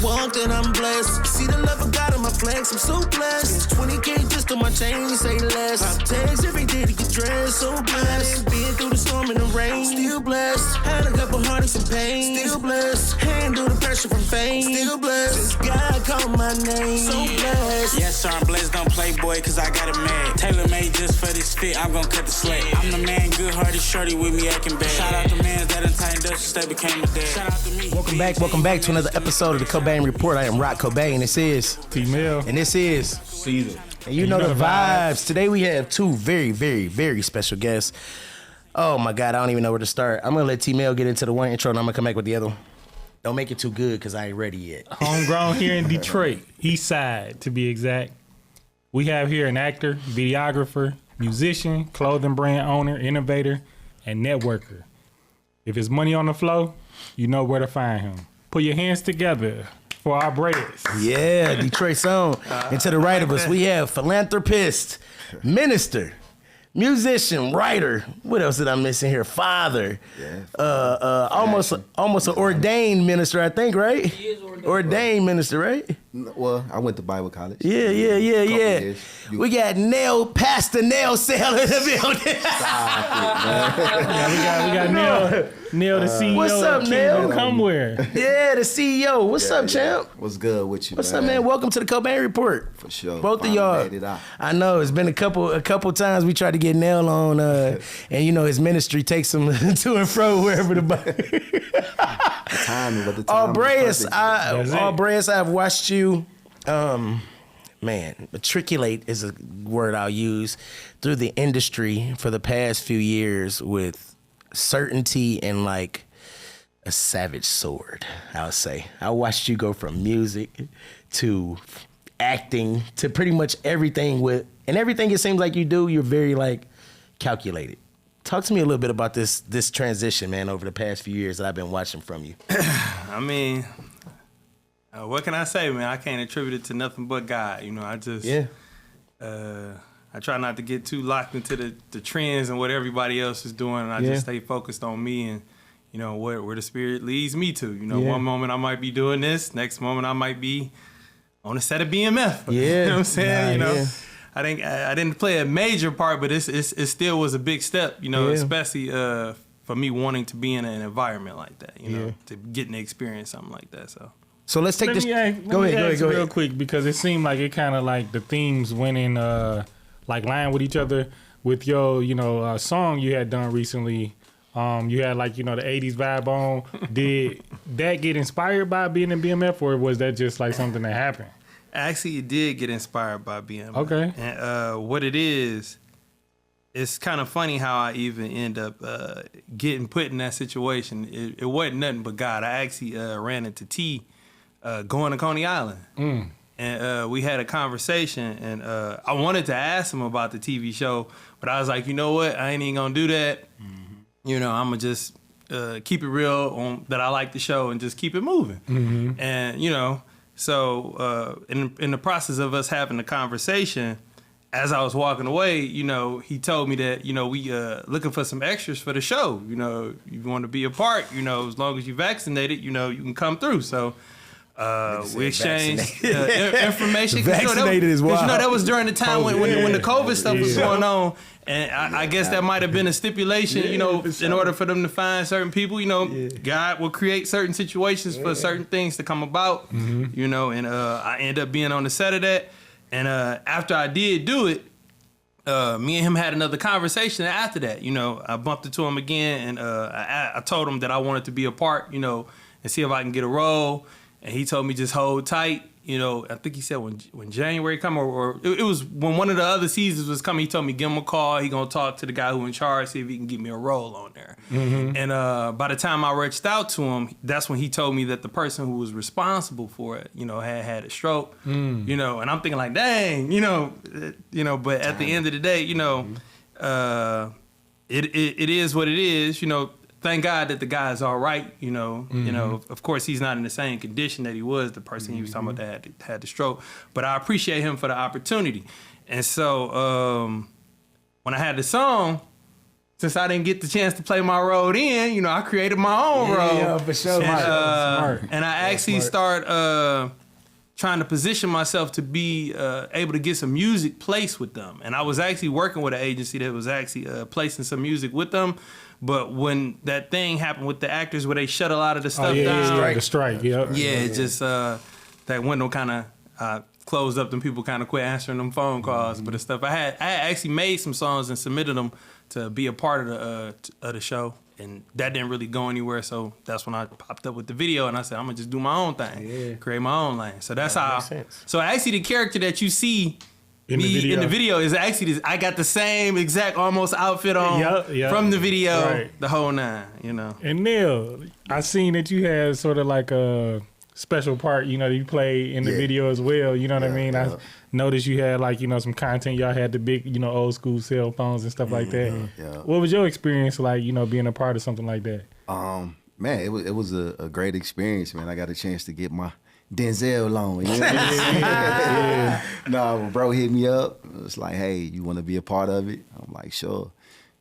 walk that I'm blessed. See the love of God in my flex, I'm so blessed. 20K just on my chain, say less. I text every day to get dressed, so blessed. Been through the storm and the rain, still blessed. Had a couple heartaches and pain, still blessed. Handle the pressure from fame, still blessed. Just God called my name, so blessed. Yes, sir, I'm blessed, don't play boy, cause I got it mad. Tailor made just for this fit, I'm gon' cut the slack. I'm the man, good hearted shorty with me acting bad. Shout out to mans that done tightened up since they became a dad. Shout out to me. Welcome back to another episode of the Cobain Report. I am Rock Cobain, and this is T-Mill. And this is Caesar. And you know the vibes. Today we have two very, very, very special guests. Oh my God, I don't even know where to start. I'm gonna let T-Mill get into the one intro and I'm gonna come back with the other one. Don't make it too good because I ain't ready yet. Homegrown here in Detroit, East Side to be exact. We have here an actor, videographer, musician, clothing brand owner, innovator, and networker. If it's money on the flow, you know where to find him. Put your hands together for Aubreyus. Yeah, Detroit song. And to the right of us, we have philanthropist, minister, musician, writer. What else did I miss in here? Father. Yeah. Almost an ordained minister, I think, right? He is ordained minister, right? Well, I went to Bible college. Yeah. Years. We got Pastor Nel Sale in the building. We got Nel, the CEO. What's up, Nel? Come where? Yeah, the CEO. What's up, champ? What's good with you? What's up, man? Welcome to the Cobain Report. For sure. Both of y'all. Made it out. I know it's been a couple times we tried to get Nel on, and you know his ministry takes him to and fro wherever the Timing. Aubreyus, I've watched you. Matriculate is a word I'll use through the industry for the past few years with certainty and like a savage sword, I'll say. I watched you go from music to acting to pretty much everything everything it seems like you do, you're very like calculated. Talk to me a little bit about this transition, man, over the past few years that I've been watching from you. I mean, what can I say, man? I can't attribute it to nothing but God. You know, I just, I try not to get too locked into the trends and what everybody else is doing. And I just stay focused on me and, you know, where the spirit leads me to. You know, one moment I might be doing this, next moment I might be on a set of BMF. Yeah. You know what I'm saying? I think I didn't play a major part, but it still was a big step, you know, especially for me wanting to be in an environment like that, you know, to getting to experience something like that. So let's take this. Go ahead. Real quick, because it seemed like it kind of like the themes went in like line with each other with your, you know, song you had done recently. You had like, you know, the 80s vibe on. Did that get inspired by being in BMF, or was that just like something that happened? Actually, it did get inspired by BMF. Okay. And what it is, it's kind of funny how I even end up getting put in that situation. It wasn't nothing but God. I actually ran into T going to Coney Island. And we had a conversation, and I wanted to ask him about the TV show, but I was like, you know what? I ain't even going to do that. You know, I'm going to just keep it real on that I like the show and just keep it moving. And, you know, so in the process of us having the conversation, as I was walking away, you know, he told me that, you know, we looking for some extras for the show. You know, you want to be a part, you know, as long as you vaccinated, you know, you can come through. So we exchanged information. Vaccinated is wild. You know, that was during the time when the COVID stuff was going on. And I guess that might have been a stipulation, you know, in order for them to find certain people, you know, God will create certain situations for certain things to come about, you know, and I ended up being on the set of that. And after I did do it, me and him had another conversation after that. You know, I bumped into him again, and I told him that I wanted to be a part, you know, and see if I can get a role. And he told me just hold tight. You know, I think he said when January come, or it was when one of the other seasons was coming, he told me give him a call. He gonna talk to the guy who in charge, see if he can get me a role on there. And by the time I reached out to him, that's when he told me that the person who was responsible for it, you know, had a stroke. You know, and I'm thinking like, dang, you know. But at the end of the day, you know, it is what it is. You know. Thank God that the guy's all right, you know. You know, of course, he's not in the same condition that he was, the person he was talking about that had the stroke. But I appreciate him for the opportunity. And so when I had the song, since I didn't get the chance to play my road in, you know, I created my own road. Yeah, for sure. And, and I actually start trying to position myself to be able to get some music placed with them. And I was actually working with an agency that was actually placing some music with them. But when that thing happened with the actors where they shut a lot of the stuff down. The strike, yeah. Yeah, it just, that window kind of closed up and people kind of quit answering them phone calls. But the stuff, I had actually made some songs and submitted them to be a part of the show. And that didn't really go anywhere, so that's when I popped up with the video, and I said, I'm gonna just do my own thing, create my own lane. So that's how. So actually, the character that you see in the video is actually I got the same exact almost outfit on from the video, the whole nine, you know. And Nel, I seen that you had sort of like a special part, you know, that you play in the video as well. You know what I mean? I noticed you had like, you know, some content. Y'all had the big, you know, old school cell phones and stuff like that. What was your experience like, you know, being a part of something like that? Man, it was a great experience, man. I got a chance to get my Denzel on. You know? No, bro hit me up. It was like, hey, you want to be a part of it? I'm like, sure.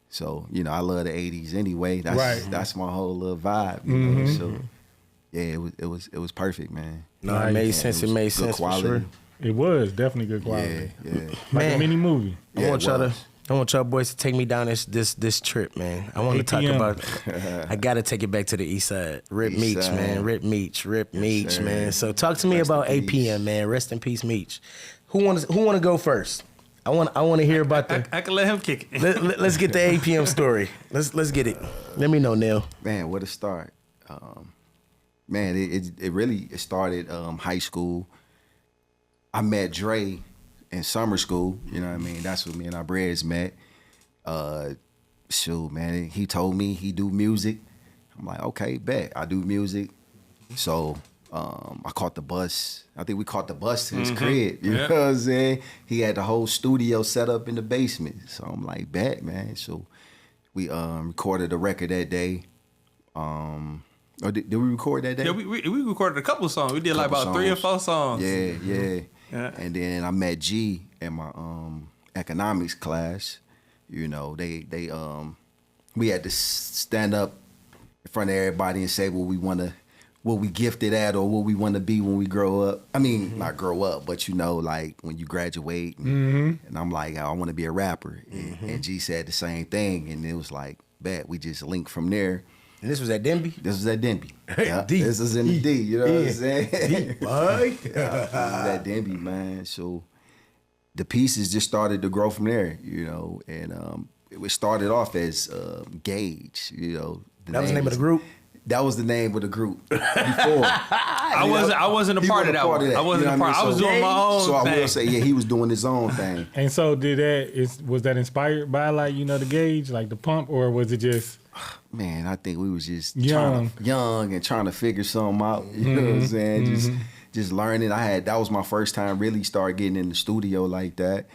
So, you know, I love the 80s anyway. That's my whole little vibe, you know. So yeah, it was perfect, man. No, it made sense. It made sense for sure. It was definitely good quality. Yeah. Like a mini movie. I want y'all boys to take me down this trip, man. I want to talk about. I gotta take it back to the east side. Rip MEECH, man. Rip MEECH, man. So talk to me about APM, man. Rest in peace, MEECH. Who want to go first? I want to hear about the. I can let him kick it. Let's get the APM story. Let's get it. Let me know, Nel. Man, where to start? Man, it really started high school. I met Dre in summer school, you know what I mean? That's what me and Aubreyus met. Shoot, man, he told me he do music. I'm like, okay, bet, I do music. So I caught the bus. I think we caught the bus to his crib, you know what I'm saying? He had the whole studio set up in the basement. So I'm like, bet, man. So we recorded a record that day. Or did we record that day? Yeah, we recorded a couple of songs. We did like about 3 or 4 songs. Yeah. And then I met G in my economics class. You know, we had to stand up in front of everybody and say what we gifted at or what we want to be when we grow up. I mean, not grow up, but you know, like when you graduate. And I'm like, I want to be a rapper. And G said the same thing, and it was like, bet, we just linked from there. And this was at Denby? This was at Denby. D. This was in the D, you know what I'm saying? D, boy. This was at Denby, man. So the pieces just started to grow from there, you know, and it started off as Gauge, you know. That was the name of the group? That was the name of the group before. I wasn't a part of that one. I wasn't a part. I was doing my own thing. So I will say, yeah, he was doing his own thing. And so was that inspired by like, you know, the Gauge, like the pump, or was it just... Man, I think we was just young and trying to figure something out. You know what I'm saying? Just learning. That was my first time really start getting in the studio like that,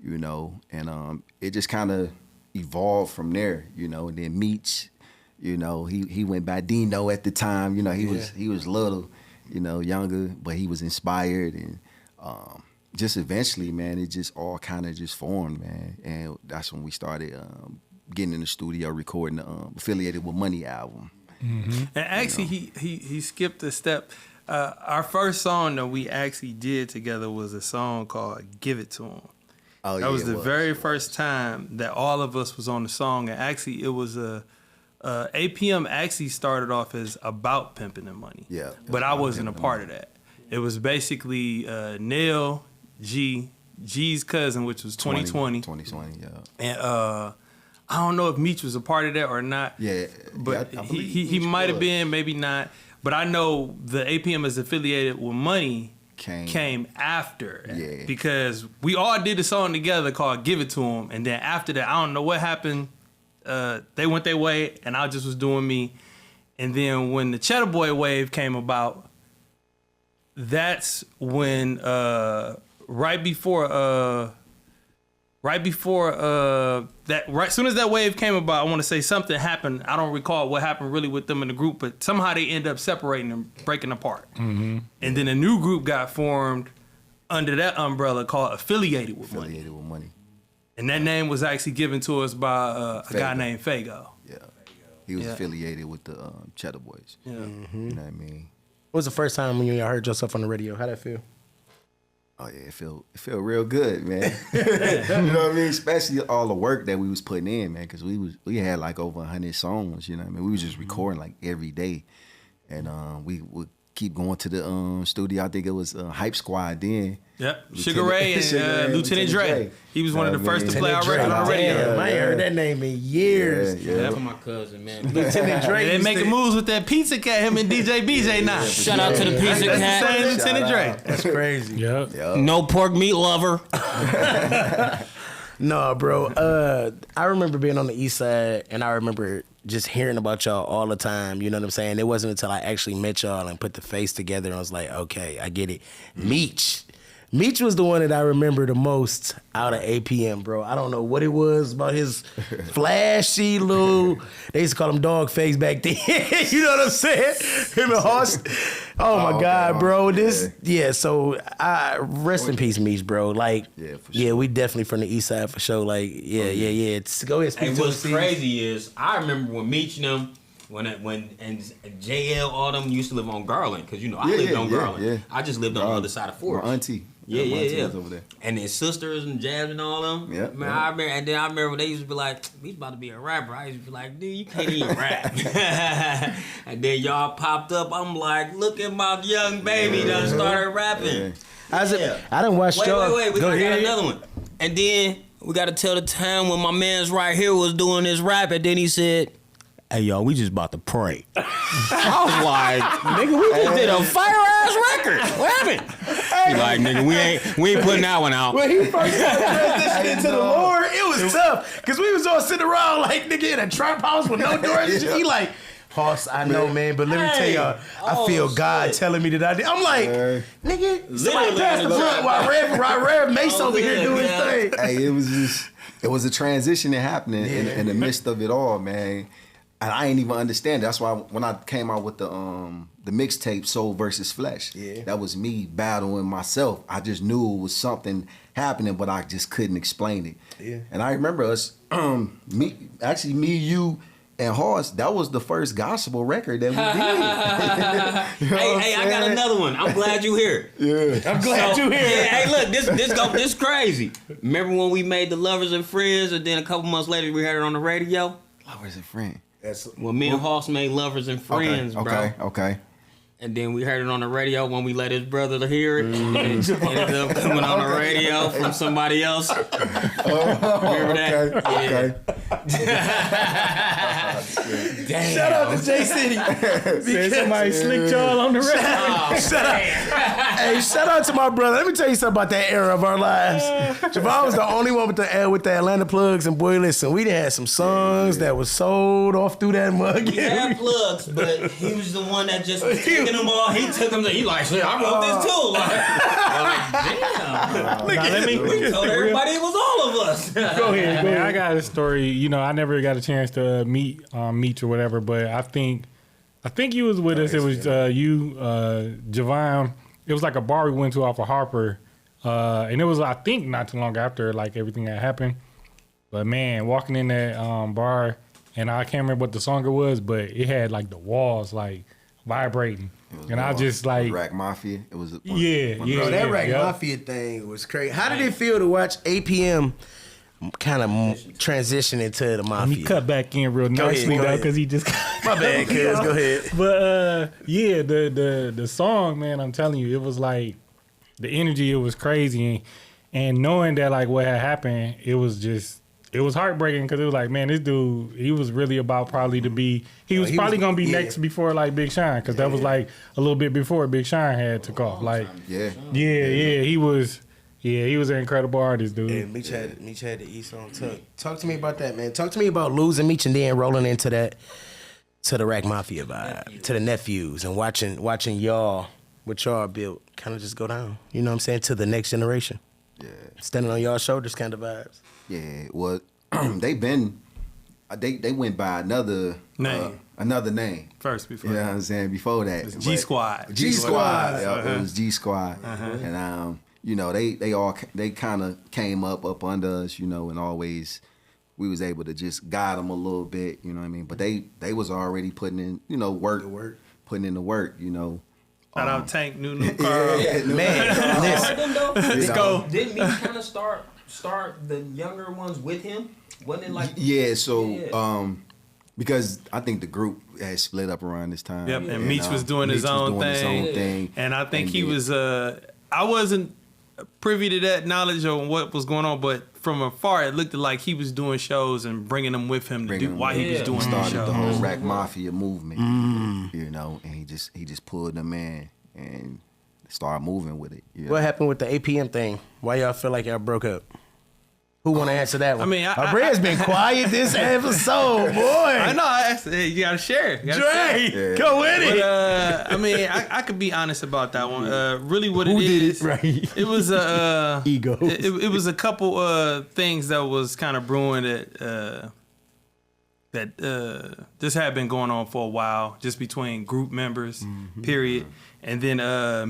you know. And it just kind of evolved from there, you know. And then MEECH, you know, he went by Dino at the time. You know, he was little, you know, younger, but he was inspired. And just eventually, man, it just all kind of just formed, man. And that's when we started getting in the studio, recording the Affiliated with Money album. And actually, he skipped a step. Our first song that we actually did together was a song called "Give It to Him." That was the very first time that all of us was on the song. And actually, it was APM actually started off as about pimping and money. Yeah. But I wasn't a part of that. It was basically Nel, G's cousin, which was 2020. 2020, yeah. And I don't know if MEECH was a part of that or not. Yeah, but I he might have been, maybe not. But I know the APM is affiliated with Money came after. Yeah. Because we all did a song together called "Give It to Him," and then after that, I don't know what happened. They went their way, and I just was doing me. And then when the Cheddar Boy wave came about, that's when right soon as that wave came about, I want to say something happened. I don't recall what happened really with them in the group, but somehow they end up separating and breaking apart. And then a new group got formed under that umbrella called Affiliated with Money. And that name was actually given to us by a guy named Fago. Yeah. He was affiliated with the Cheddar Boys. Yeah. Mm-hmm. You know what I mean? What was the first time when you heard yourself on the radio? How'd that feel? Oh yeah, it feel real good, man. You know what I mean? Especially all the work that we was putting in, man, because we had like over 100 songs. You know what I mean? We was just recording like every day, and we would keep going to the studio. I think it was Hype Squad then. Yep, Sugar Ray and Lieutenant Dre. He was one of the first to play our record on the radio. Damn, I ain't heard that name in years. Yeah, for my cousin, man. Lieutenant Dre. They making moves with that Pizza Cat, him and DJ BJ now. Shout out to the Pizza Cat. That's the same Lieutenant Dre. That's crazy. Yep. No pork meat lover. No, bro. I remember being on the east side, and I remember just hearing about y'all all the time. You know what I'm saying? It wasn't until I actually met y'all and put the face together and I was like, okay, I get it. MEECH. MEECH was the one that I remember the most out of APM, bro. I don't know what it was about his flashy little, they used to call him dog face back then. You know what I'm saying? Him and Hoss. Oh my God, bro. So rest in peace, MEECH, bro. Like, for sure. We definitely from the east side for sure. Like, yeah. Go ahead, speak And to what's us. crazy is I remember when Meech and them, when JL all them used to live on Garland, because I lived on Garland. Yeah. I just lived on the other side of Forest. My auntie. Yeah. Was over there. And his sisters and Jabs and all them. Yeah. Man, I remember when they used to be like, he's about to be a rapper. I used to be like, dude, you can't even rap. And then y'all popped up. I'm like, look at my young baby done started rapping. Yeah. I done watched y'all. Wait. We got another one. And then we got to tell the time when my man's right here was doing this rap. And then he said, hey, y'all, we just about to pray. I was like, nigga, we just did a fire-ass record. What happened? He like, nigga, we ain't putting that one out. When he first started transitioning to the Lord, it was tough. Because we was all sitting around like, nigga, in a trap house with no doors and shit. He like, Hoss, I know, man, but let me tell y'all, I feel God telling me that I did. I'm like, nigga, somebody pass the front while Rev Mace over here doing his thing. Hey, it was a transition that happened in the midst of it all, man. And I ain't even understand it. That's why when I came out with the mixtape Soul versus Flesh, that was me battling myself. I just knew it was something happening, but I just couldn't explain it. Yeah. And I remember us, me, you, and Hoss, that was the first gospel record that we did. Hey, I got another one. I'm glad you here. Yeah. I'm glad you here. Yeah, hey, look, this crazy. Remember when we made the Lovers and Friends, and then a couple months later we heard it on the radio? Lovers and Friends. Well, me and Hoss made Lovers and Friends, bro. Okay. And then we heard it on the radio when we let his brother hear it. And it ended up coming on the radio from somebody else. Remember that? Okay. Damn. Shout out to J City. Said somebody slicked y'all on the radio. Shout out to my brother. Let me tell you something about that era of our lives. Javon was the only one with the Atlanta plugs, and boy, listen, we done had some songs that was sold off through that mug. He had plugs, but he was the one that just was taking them all. He took them. He like, shit, I wrote this too. Damn. We told everybody it was all of us. Go ahead. I got a story. I never got a chance to meet MEECH or whatever, but I think you was with us. It was you, Javon. It was like a bar we went to off of Harper, and it was, I think, not too long after like everything that happened. But man, walking in that bar, and I can't remember what the song it was, but it had like the walls like vibrating, and I just like Rack Mafia. It was Bro, that Rack Mafia thing was crazy. How did it feel to watch APM kind of transition into the Mafia? Let me cut back in real nicely though, because he just my bad, cuz. Go ahead. But the song, man, I'm telling you, it was like the energy. It was crazy, and knowing that like what had happened, it was heartbreaking because it was like, man, this dude, he was really about probably to be. He was probably gonna be next before like Big Sean, because that was like a little bit before Big Sean had took off. Like, he was. Yeah, he was an incredible artist, dude. Yeah, MEECH had the East on tuck. Talk to me about that, man. Talk to me about losing MEECH and then rolling into that, to the Rack Mafia vibe, to the nephews, and watching y'all, what y'all built, kind of just go down. You know what I'm saying? To the next generation. Yeah. Standing on y'all's shoulders kind of vibes. Yeah, well, they went by another name. First before. You know what I'm saying? Before that. G Squad. G Squad. It was G Squad. And you know, they kind of came up under us, you know, and always we was able to just guide them a little bit, you know what I mean? But they was already putting in, you know, putting in the work, you know. Shout out Tank, new car. Man, Let's go. Didn't me kind of start the younger ones with him? Wasn't it like? Yeah, so because I think the group had split up around this time. Yep, and Meech was doing his own thing. And I think he was I wasn't privy to that knowledge of what was going on, but from afar it looked like he was doing shows and bringing them with him to do while he was doing the started show. the whole Rack Mafia movement, you know, and he just pulled them in and started moving with it. You know? What happened with the APM thing? Why y'all feel like y'all broke up? Who want to answer that one? I mean, Aubrey's been quiet this episode, boy. I know. You gotta share. Dre, go with it. But, I mean, I could be honest about that one. Really, what it is, right? It was ego. It was a couple things that was kind of brewing that this had been going on for a while, just between group members, period. And then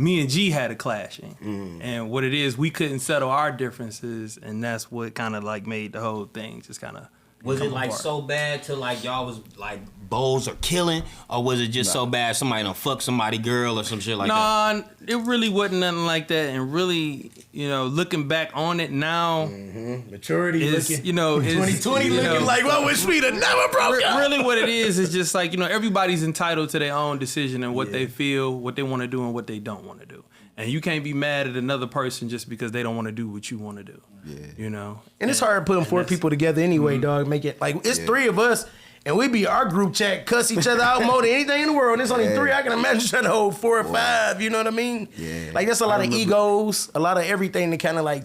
me and G had a clashing. And what it is, we couldn't settle our differences, and that's what kind of like made the whole thing just kind of. Was it like apart. so bad to like y'all was like bowls or killing, or was it just so bad somebody done fuck somebody girl or some shit like that? No, it really wasn't nothing like that. And really, you know, looking back on it now, Maturity is looking, you know, is 2020 you know, looking like what wish we'd have never broke up. Really, what it is just like, you know, everybody's entitled to their own decision and what they feel, what they want to do, and what they don't want to do. And you can't be mad at another person just because they don't want to do what you want to do. Yeah. You know? And it's hard putting four people together anyway, dog. Make it like it's three of us, and we be our group chat, cuss each other out more than anything in the world. And it's only three. I can imagine trying to hold 4 or 5. You know what I mean? Yeah. Like that's a lot of egos, a lot of everything to kind of like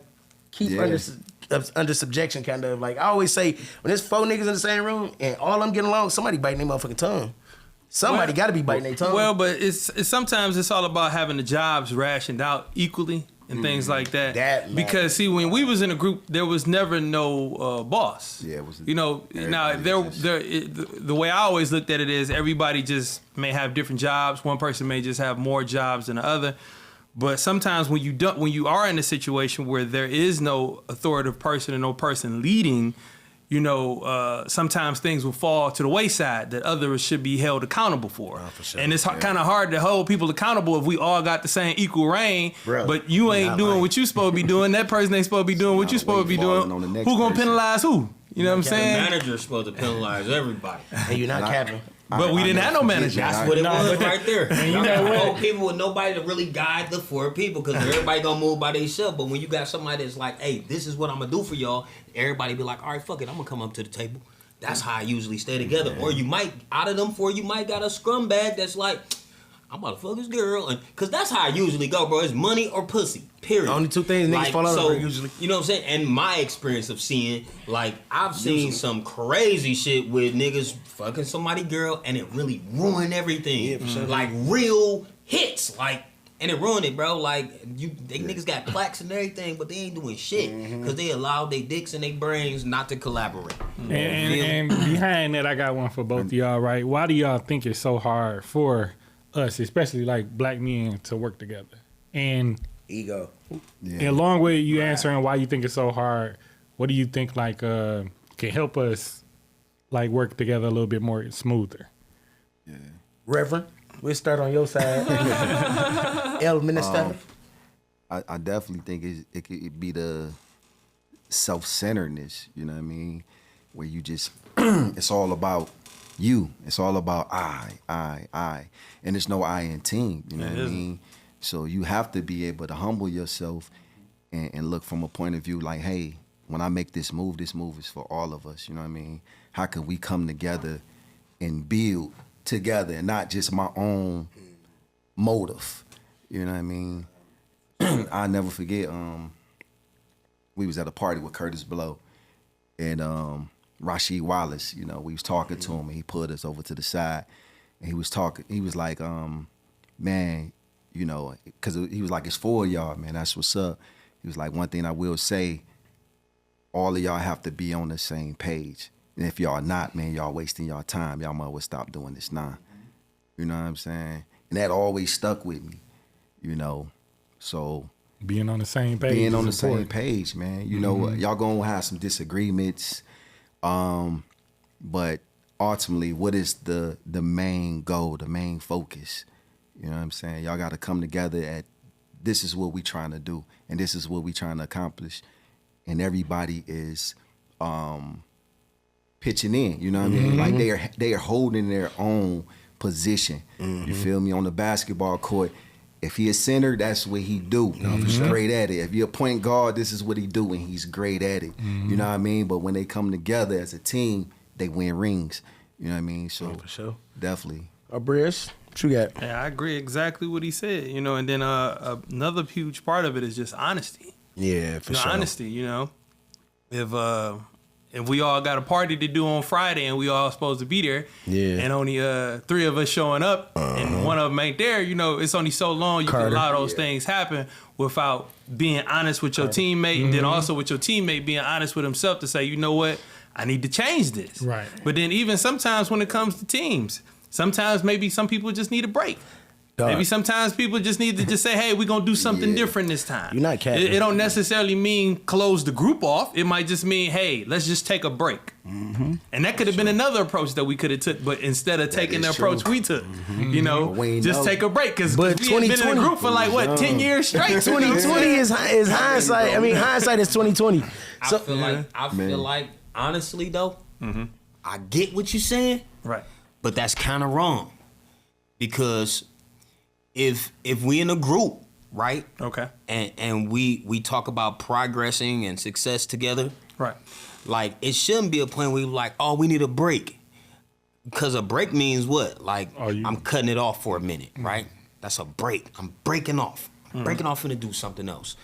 keep under subjection. Kind of like I always say, when there's 4 niggas in the same room and all of them getting along, somebody biting their motherfucking tongue. Somebody got to be biting their tongue. Well, but it's sometimes it's all about having the jobs rationed out equally and things like that. Because see, when we was in a group, there was never no boss. Yeah, it was. You know, now the way I always looked at it is everybody just may have different jobs. One person may just have more jobs than the other. But sometimes when you are in a situation where there is no authoritative person and no person leading, you know, sometimes things will fall to the wayside that others should be held accountable for. For sure. And it's kind of hard to hold people accountable if we all got the same equal reign, but you ain't doing what you supposed to be doing. That person ain't supposed to be doing what you supposed to be doing. Who gonna penalize who? You know what I'm saying? The manager's supposed to penalize everybody. And you're not capping. But we didn't have no manager. That's what it was right there. You got 4 people with nobody to really guide the 4 people because everybody gonna move by themselves. But when you got somebody that's like, hey, this is what I'm gonna do for y'all, everybody be like, all right, fuck it, I'm gonna come up to the table. That's how I usually stay together. Or you might, out of them 4, you might got a scrum bag that's like, I'm about to fuck this girl. And because that's how I usually go, bro. It's money or pussy. Period. Only 2 things niggas fall out over usually. You know what I'm saying? And my experience of seeing, like, I've seen some crazy shit with niggas fucking somebody girl and it really ruined everything. Yeah, for sure. Like, real hits. Like, and it ruined it, bro. Like, they niggas got plaques and everything, but they ain't doing shit because they allowed their dicks and their brains not to collaborate. And behind that, I got one for both of y'all, right? Why do y'all think it's so hard for us, especially like black men, to work together? And ego. And along with you answering why you think it's so hard, what do you think like can help us like work together a little bit more smoother? Yeah. Reverend, we'll start on your side. El Minister. I definitely think it could be the self-centeredness, you know what I mean? Where you just, it's all about you. It's all about I. And there's no I in team, you know what I mean? So you have to be able to humble yourself and look from a point of view like, hey, when I make this move is for all of us, you know what I mean? How can we come together and build together and not just my own motive, you know what I mean? I'll never forget, we was at a party with Curtis Blow and Rasheed Wallace, you know, we was talking to him and he pulled us over to the side and he was like, man, you know, because he was like, it's 4 of y'all, man, that's what's up. He was like, one thing I will say, all of y'all have to be on the same page. And if y'all not, man, y'all wasting y'all time. Y'all might well stop doing this now. You know what I'm saying? And that always stuck with me, you know. So Being on the same page. Being on the same page, man. You know, y'all gonna have some disagreements, but ultimately, what is the main goal, the main focus? You know what I'm saying? Y'all got to come together at this is what we trying to do, and this is what we trying to accomplish, and everybody is pitching in. You know what I mean? Like they are holding their own position. You feel me? On the basketball court, if he a center, that's what he do. He's great at it. If you're a point guard, this is what he do, and he's great at it. You know what I mean? But when they come together as a team, they win rings. You know what I mean? So for sure, definitely. Aubreyus, what you got? Yeah, I agree exactly what he said. You know, and then another huge part of it is just honesty. Yeah, for sure. Honesty. You know, if we all got a party to do on Friday and we all supposed to be there, and only 3 of us showing up and one of them ain't there, you know, it's only so long you can allow those things happen without being honest with your teammate, and then also with your teammate being honest with himself to say, you know what, I need to change this. Right. But then even sometimes when it comes to teams, sometimes maybe some people just need a break. Maybe sometimes people just need to just say, hey, we're going to do something different this time. You're not capping. It don't necessarily mean close the group off. It might just mean, hey, let's just take a break. And that could have been another approach that we could have took, but instead of taking the approach we took, you know, just take a break. Because we had been in a group for like, what, 10 years straight? 2020 is hindsight. I mean, hindsight is 2020. So, I feel like, honestly, though, I get what you're saying. Right. But that's kind of wrong. Because if we in a group, right? Okay. And we talk about progressing and success together. Right. Like, it shouldn't be a point where you're like, oh, we need a break. Because a break means what? Like, I'm cutting it off for a minute, right? That's a break. I'm breaking off. Breaking off and to do something else.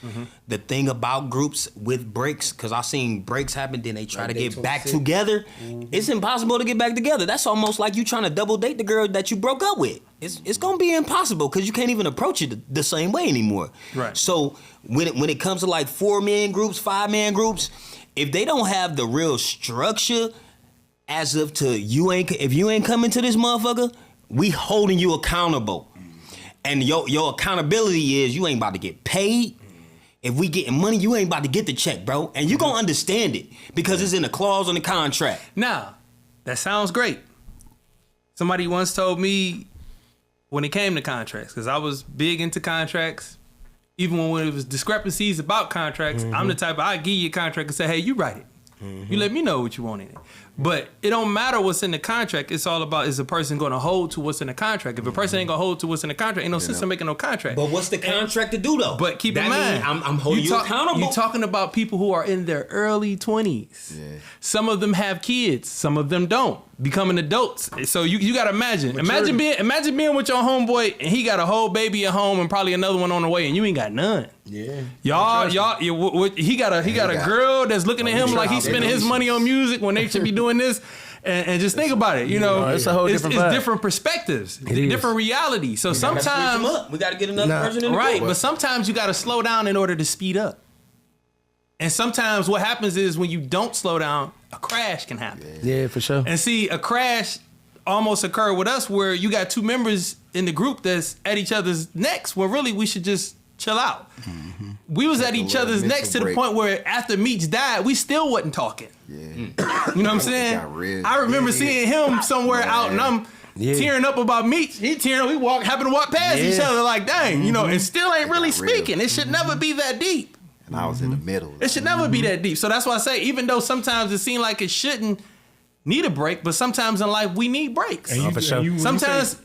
The thing about groups with breaks, because I've seen breaks happen, then they try to get back together. It's impossible to get back together. That's almost like you trying to double date the girl that you broke up with. It's gonna be impossible because you can't even approach it the same way anymore. Right. So when it comes to like 4-man groups, 5-man groups, if they don't have the real structure, as if to if you ain't coming to this motherfucker, we holding you accountable. And your accountability is you ain't about to get paid. If we getting money, you ain't about to get the check, bro. And you gonna understand it because it's in a clause on the contract. Now, that sounds great. Somebody once told me when it came to contracts, because I was big into contracts, even when it was discrepancies about contracts, I'm the type I give you a contract and say, hey, you write it. You let me know what you want in it. But it don't matter what's in the contract. It's all about, is a person going to hold to what's in the contract? If a person ain't going to hold to what's in the contract, ain't no sense in making no contract. But what's the contract to do, though? But keep in mind, I'm holding you accountable. You're talking about people who are in their early 20s. Yeah. Some of them have kids. Some of them don't. Becoming adults. So you got to imagine. Imagine being with your homeboy and he got a whole baby at home and probably another one on the way and you ain't got none. Yeah. He got a girl that's looking at him like he's spending his money on music when they should be doing this. And just think about it, you know, it's a whole different vibe. It's different perspectives, different reality. So sometimes we got to get another person in the right, group. but sometimes you got to slow down in order to speed up. And sometimes what happens is when you don't slow down, a crash can happen. Yeah, for sure. And see, a crash almost occurred with us where you got 2 members in the group that's at each other's necks where really we should just chill out. We was at each other's necks to the point where after MEECH died, we still wasn't talking. Yeah. You know what I'm saying? I remember seeing him somewhere out and I'm tearing up about MEECH. He tearing up, we happened to walk past each other like, dang, you know, and still ain't really speaking. It should never be that deep. And I was in the middle. It should never be that deep. So that's why I say, even though sometimes it seems like it shouldn't need a break, but sometimes in life we need breaks. For sure. Sometimes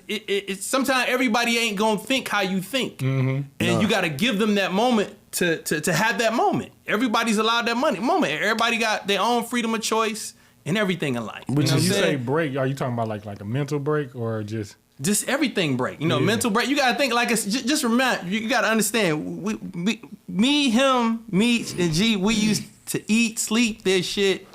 sometimes everybody ain't gonna think how you think, and you got to give them that moment to have that moment. Everybody's allowed that moment. Everybody got their own freedom of choice and everything in life. When you say break, are you talking about like a mental break or just everything break? You know, mental break. You got to think like it's just remember. You got to understand. Me, him, MEECH, and G. We used to eat, sleep, this shit.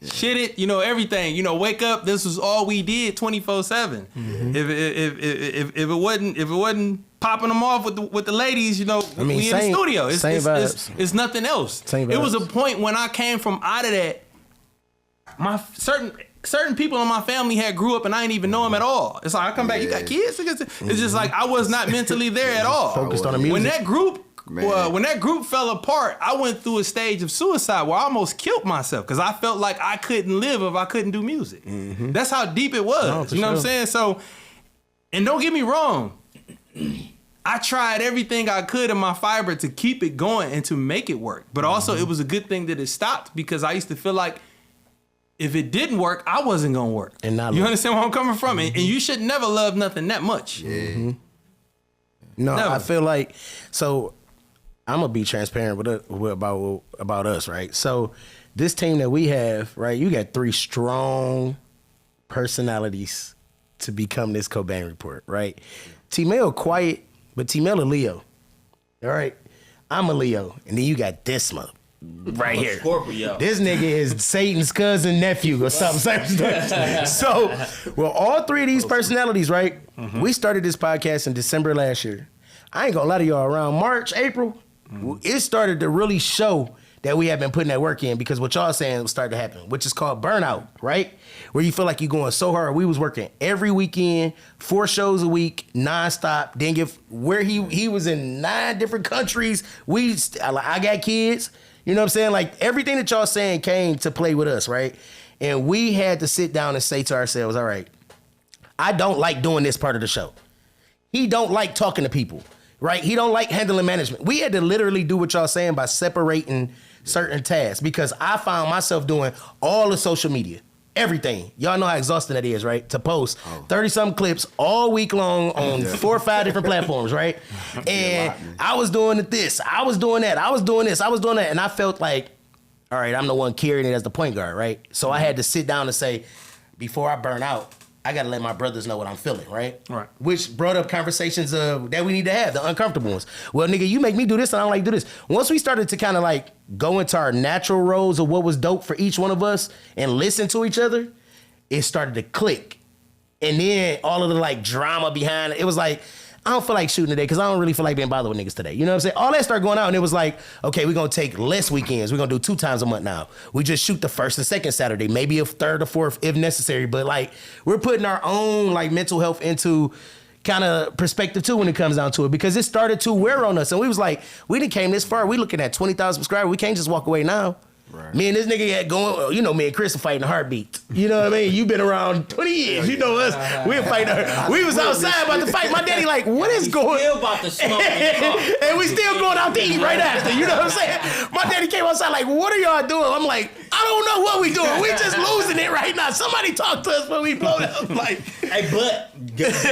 Shit it, you know, everything. You know, wake up. This was all we did 24/7. If it wasn't popping them off with the ladies, you know, we in the studio. It's nothing else. It was a point when I came from out of that. My certain people in my family had grew up and I didn't even know them at all. It's like I come back, you got kids. It's just like I was not mentally there at all. Focused on the music. When that group Man. Well, when that group fell apart, I went through a stage of suicide where I almost killed myself because I felt like I couldn't live if I couldn't do music. Mm-hmm. That's how deep it was. You know what I'm saying? So, and don't get me wrong, I tried everything I could in my fiber to keep it going and to make it work. But also, it was a good thing that it stopped because I used to feel like if it didn't work, I wasn't gonna work. And now you understand where I'm coming from? And you should never love nothing that much. Yeah. No, never. I feel like so. I'm gonna be transparent about us, right? So this team that we have, right? You got 3 strong personalities to become this Cobain Report, right? T-Mail quiet, but T-Mail a Leo, all right? I'm a Leo, and then you got this mother right here. Scorpio. This nigga is Satan's cousin, nephew, or something. So, well, all 3 of these personalities, right? We started this podcast in December last year. I ain't gonna lie to y'all, around March, April, it started to really show that we have been putting that work in because what y'all saying started to happen, which is called burnout, right? Where you feel like you're going so hard. We was working every weekend, 4 shows a week, nonstop. Then where he was in 9 different countries. I got kids. You know what I'm saying? Like everything that y'all saying came to play with us, right? And we had to sit down and say to ourselves, all right, I don't like doing this part of the show. He don't like talking to people. Right? He don't like handling management. We had to literally do what y'all saying by separating certain tasks because I found myself doing all the social media, everything. Y'all know how exhausting that is, right? To post 30-something clips all week long on 4 or 5 different platforms, right? And I was doing this, I was doing that, I was doing this, I was doing that, and I felt like, all right, I'm the one carrying it as the point guard, right? So I had to sit down and say, before I burn out, I gotta let my brothers know what I'm feeling, right? Right. Which brought up conversations that we need to have, the uncomfortable ones. Well, nigga, you make me do this and I don't like to do this. Once we started to kind of like go into our natural roles of what was dope for each one of us and listen to each other, it started to click. And then all of the like drama behind it was like, I don't feel like shooting today because I don't really feel like being bothered with niggas today. You know what I'm saying? All that started going out and it was like, okay, we're going to take less weekends. We're going to do 2 times a month now. We just shoot the 1st and 2nd Saturday, maybe a 3rd or 4th if necessary. But like, we're putting our own like mental health into kind of perspective too when it comes down to it because it started to wear on us. And we was like, we done came this far. We looking at 20,000 subscribers. We can't just walk away now. Right. Me and this nigga had going, you know, me and Chris are fighting a heartbeat. You know what I mean? You've been around 20 years. You know us. We were fighting. We was outside about to fight. My daddy like, what is going on? About to smoke and we still going out to eat right after. You know what I'm saying? My daddy came outside like, what are y'all doing? I'm like, I don't know what we doing. We just losing it right now. Somebody talk to us when we blow it up. Like, hey, but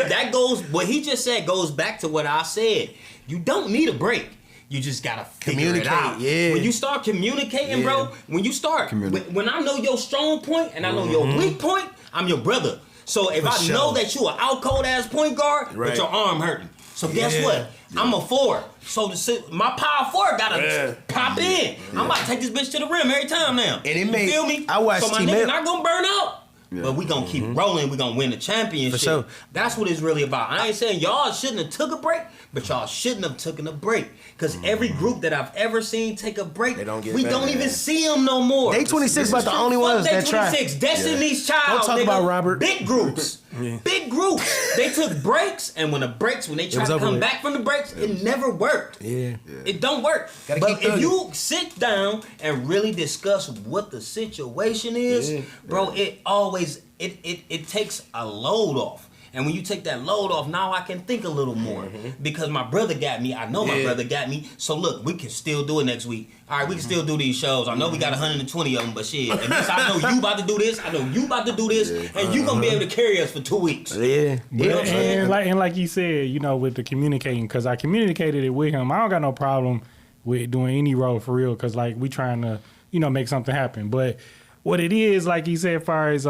that goes, what he just said goes back to what I said. You don't need a break. You just gotta figure it out. Yeah. When you start communicating, bro, when you start, when I know your strong point and I know your weak point, I'm your brother. So if I know that you an out cold ass point guard, but your arm hurting. So guess what? I'm a forward. So my power forward gotta pop in. I'm about to take this bitch to the rim every time now. And it made, feel me? I watched so my nigga not gonna burn out. Yeah. But we gonna keep rolling. We gonna win the championship. Sure. That's what it's really about. I ain't saying y'all shouldn't have took a break, but y'all shouldn't have taken a break. Because every group that I've ever seen take a break, we don't even see them no more. Day 26 about the only ones that try. Day 26, Destiny's Child. Don't talk about Robert. Big groups. Big groups. They took breaks, and when they tried to come back from the breaks, it never worked. It don't work. But if you sit down and really discuss what the situation is, bro, it always it takes a load off. And when you take that load off, now I can think a little more. Because my brother got me. I know my brother got me. So look, we can still do it next week. All right, we can still do these shows. I know we got 120 of them, but shit. At least I know you about to do this. I know you about to do this. And you going to be able to carry us for 2 weeks. You know what I'm saying? And like you said, you know, with the communicating, because I communicated it with him. I don't got no problem with doing any role for real, because like we trying to, you know, make something happen. But what it is, like you said, as far as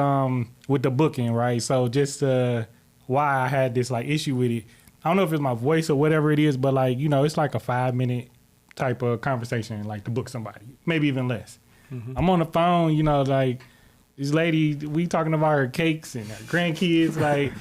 with the booking, right? So just why I had this like issue with it. I don't know if it's my voice or whatever it is, but like, you know, it's like a 5-minute type of conversation, like to book somebody, maybe even less. I'm on the phone, you know, like this lady, we talking about her cakes and her grandkids. Like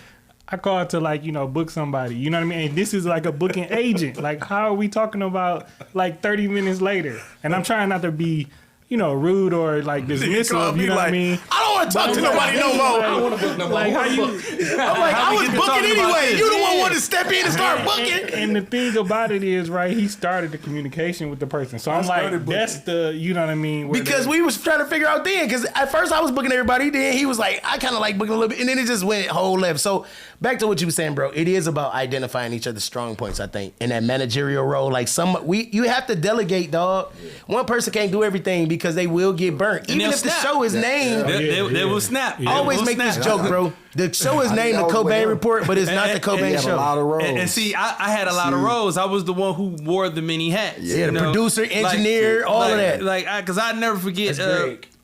I called to like, you know, book somebody, you know what I mean? And this is like a booking agent. Like how are we talking about like 30 minutes later? And I'm trying not to be, rude or like dismissive. You know what I mean? I don't want to talk to nobody no more. I don't want to book no more. Like how you? I'm like, I was booking anyway. You the one wanted to step in and start booking. And the thing about it is, right? He started the communication with the person, so I'm like, that's the, you know what I mean? Because we was trying to figure out then. Because at first I was booking everybody, then he was like, I kind of like booking a little bit, and then it just went whole left. So back to what you were saying, bro. It is about identifying each other's strong points. I think in that managerial role, like you have to delegate, dog. One person can't do everything because they will get burnt. Even if the show is named, they will snap. I always make this joke, bro. The show is named the Cobain Report, but it's not the Cobain show. A lot of roles. And see, I had a lot of roles. I was the one who wore the many hats. Yeah, the producer, engineer, all of that. Because I never forget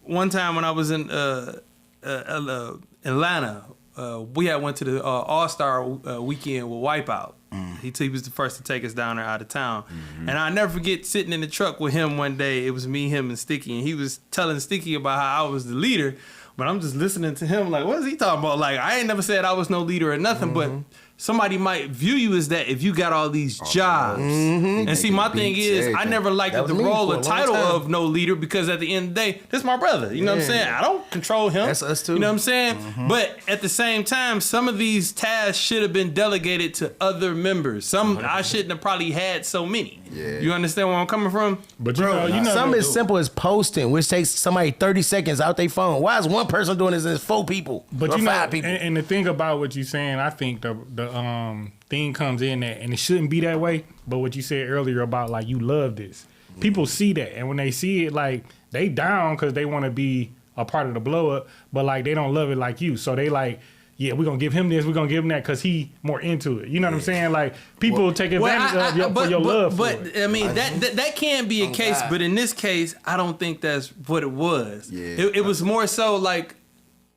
one time when I was in Atlanta. We had went to the All-Star weekend with Wipeout. He was the first to take us down there out of town. And I never forget sitting in the truck with him one day. It was me, him, and Sticky. And he was telling Sticky about how I was the leader. But I'm just listening to him like, what is he talking about? Like, I ain't never said I was no leader or nothing, but somebody might view you as that if you got all these jobs. And see, my thing is, I never liked the role or title of no leader because at the end of the day, this is my brother. You know what I'm saying? I don't control him. That's us too. You know what I'm saying? But at the same time, some of these tasks should have been delegated to other members. I shouldn't have probably had so many. Yeah. You understand where I'm coming from? But you know something as simple as posting, which takes somebody 30 seconds out their phone. Why is one person doing this and it's 4 people? But or 5 people? And the thing about what you're saying, I think the thing comes in that, and it shouldn't be that way. But what you said earlier about like you love this, people see that, and when they see it, like they down because they want to be a part of the blow up, but like they don't love it like you, so they like. Yeah, we're going to give him this, we're going to give him that because he more into it. You know what I'm saying? Like, people take advantage of your love for it. I mean, that can be a case, but in this case, I don't think that's what it was. Yeah. It was more so like,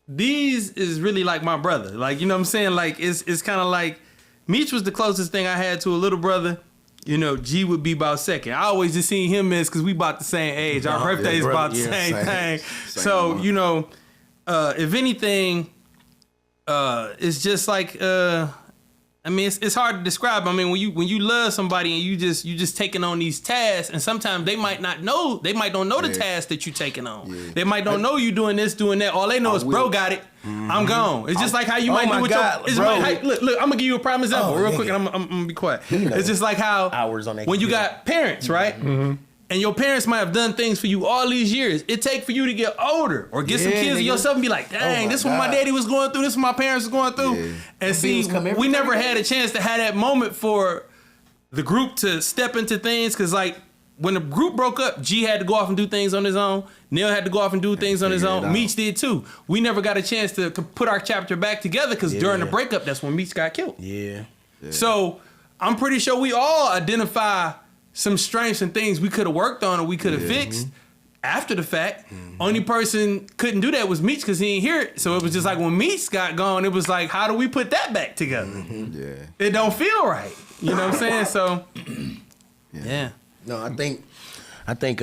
these is really like my brother. Like, you know what I'm saying? Like, it's kind of like, Meech was the closest thing I had to a little brother. You know, G would be about second. I always just seen him as, because we about the same age. Our birthday is about the same thing. So, you know, if anything... it's just like I mean, it's hard to describe. I mean, when you love somebody and you just taking on these tasks, and sometimes they might don't know the task that you taking on. Yeah. They might don't know you doing this, doing that. All they know is bro got it. I'm gone. It's just like how you might do with look, I'm gonna give you a prime example real quick, and I'm gonna be quiet. It's just like how when you got parents, right? And your parents might have done things for you all these years. It take for you to get older or get some kids of yourself and be like, dang, this is what my daddy was going through. This is what my parents was going through. Yeah. And see, we never had a chance to have that moment for the group to step into things. Because like when the group broke up, G had to go off and do things on his own. Neil had to go off and do things on his own. Meech did too. We never got a chance to put our chapter back together because during the breakup, that's when Meech got killed. Yeah. So I'm pretty sure we all identify some strengths and things we could have worked on or we could have fixed after the fact. Only person couldn't do that was Meech because he ain't hear it. So it was just like when Meech got gone, it was like, how do we put that back together? It don't feel right. You know what I'm saying? So, No, I think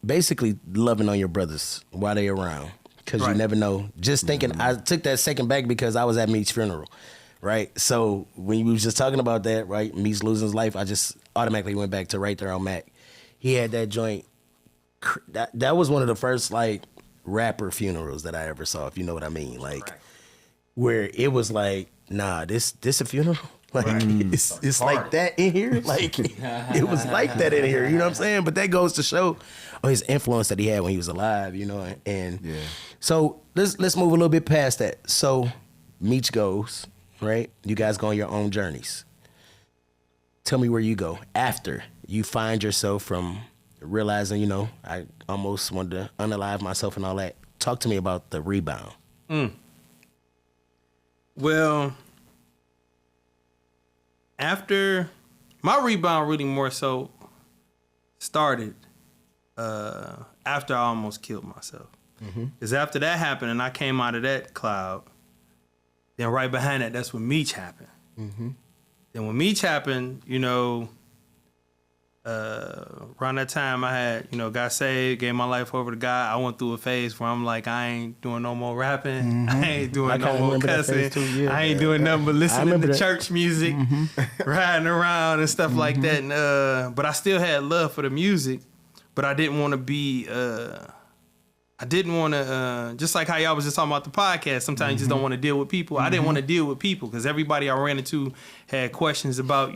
basically loving on your brothers while they around. Because you never know. Just thinking, I took that second back because I was at Meech's funeral. Right, so when you was just talking about that, right, Meech losing his life, I just automatically went back to right there on Mac. He had that joint. That was one of the first like rapper funerals that I ever saw, if you know what I mean. Like where it was like, nah, this a funeral. Like it's like that in here. Like it was like that in here. You know what I'm saying? But that goes to show his influence that he had when he was alive. You know, and so let's move a little bit past that. So Meech goes. Right? You guys go on your own journeys. Tell me where you go after you find yourself from realizing, you know, I almost wanted to unalive myself and all that. Talk to me about the rebound. Well, after my rebound really more so started after I almost killed myself. Because after that happened and I came out of that cloud, then right behind that, that's when Meech happened. Then when Meech happened, you know, around that time I had, you know, got saved, gave my life over to God. I went through a phase where I'm like, I ain't doing no more rapping. I ain't doing no more cussing. I ain't doing nothing but listening to church music, riding around and stuff like that. And, but I still had love for the music. but I didn't want to be. I didn't want to, just like how y'all was just talking about the podcast, sometimes you just don't want to deal with people. I didn't want to deal with people because everybody I ran into had questions about,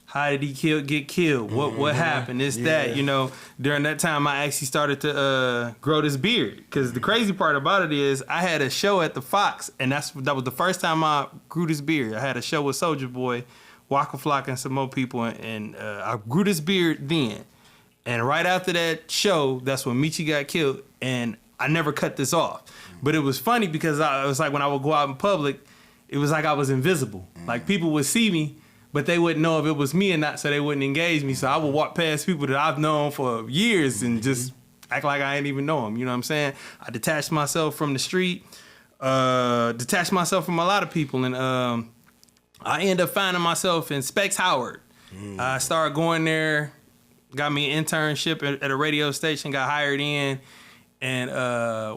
how did he get killed? What happened? That, During that time, I actually started to grow this beard because the crazy part about it is I had a show at the Fox, and that was the first time I grew this beard. I had a show with Soulja Boy, Waka Flocka, and some more people, and I grew this beard then. And right after that show, that's when MEECH got killed, and I never cut this off. But it was funny because it was like when I would go out in public, it was like I was invisible. Like people would see me, but they wouldn't know if it was me or not, so they wouldn't engage me. So I would walk past people that I've known for years and just act like I didn't even know them. You know what I'm saying? I detached myself from the street, detached myself from a lot of people, and I ended up finding myself in Specs Howard. I started going there. Got me an internship at a radio station, got hired in. And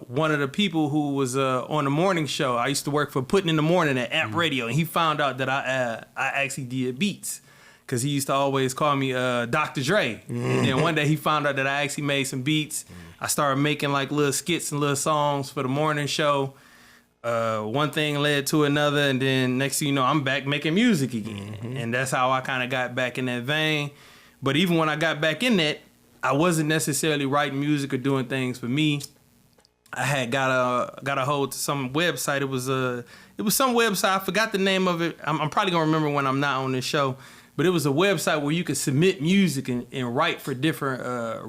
one of the people who was on the morning show, I used to work for Putting in the Morning at App Radio. And he found out that I actually did beats. Because he used to always call me Dr. Dre. And then one day he found out that I actually made some beats. I started making like little skits and little songs for the morning show. One thing led to another. And then next thing you know, I'm back making music again. And that's how I kind of got back in that vein. But even when I got back in that, I wasn't necessarily writing music or doing things for me. I had got a hold to some website. It was some website. I forgot the name of it. I'm probably gonna remember when I'm not on this show. But it was a website where you could submit music and write for different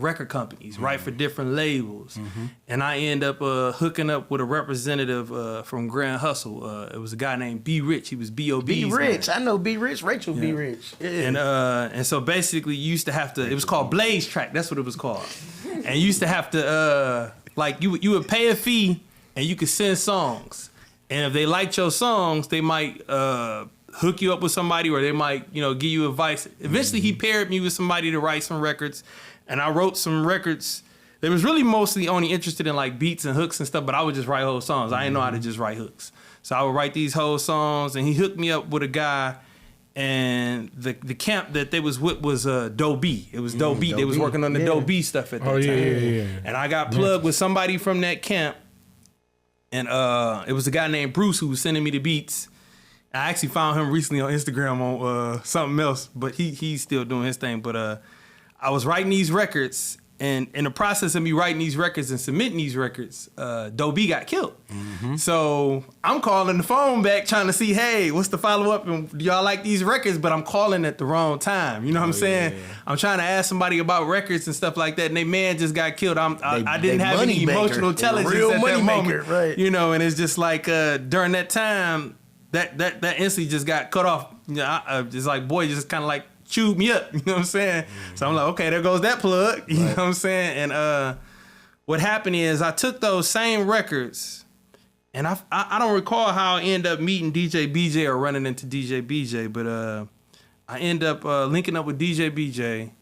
record companies, write for different labels. And I end up hooking up with a representative from Grand Hustle. It was a guy named B Rich. He was B.O.B. B Rich. I know B Rich. Rachel B Rich. Yeah. And so basically you used to have to, it was called Blaze Track. That's what it was called. And you used to have to, you would pay a fee and you could send songs. And if they liked your songs, they might hook you up with somebody, or they might, give you advice. Eventually, he paired me with somebody to write some records, and I wrote some records. They was really mostly only interested in like beats and hooks and stuff, but I would just write whole songs. I didn't know how to just write hooks, so I would write these whole songs. And he hooked me up with a guy, and the camp that they was with was Doe B. It was Doe B. They was working on the Doe B stuff at that time. Yeah. And I got plugged with somebody from that camp, and it was a guy named Bruce who was sending me the beats. I actually found him recently on Instagram on something else, but he's still doing his thing. But I was writing these records, and in the process of me writing these records and submitting these records, Doe B got killed. So I'm calling the phone back trying to see, hey, what's the follow-up? And do y'all like these records? But I'm calling at the wrong time. You know what I'm saying? Yeah. I'm trying to ask somebody about records and stuff like that, and they man just got killed. I didn't have any emotional intelligence at that moment. Right. And it's just like during that time, that instantly just got cut off. It's like, boy, just kind of like chewed me up. You know what I'm saying? So I'm like, okay, there goes that plug. You know what I'm saying? And what happened is I took those same records, and I don't recall how I ended up meeting DJ BJ or running into DJ BJ, but I ended up linking up with DJ BJ,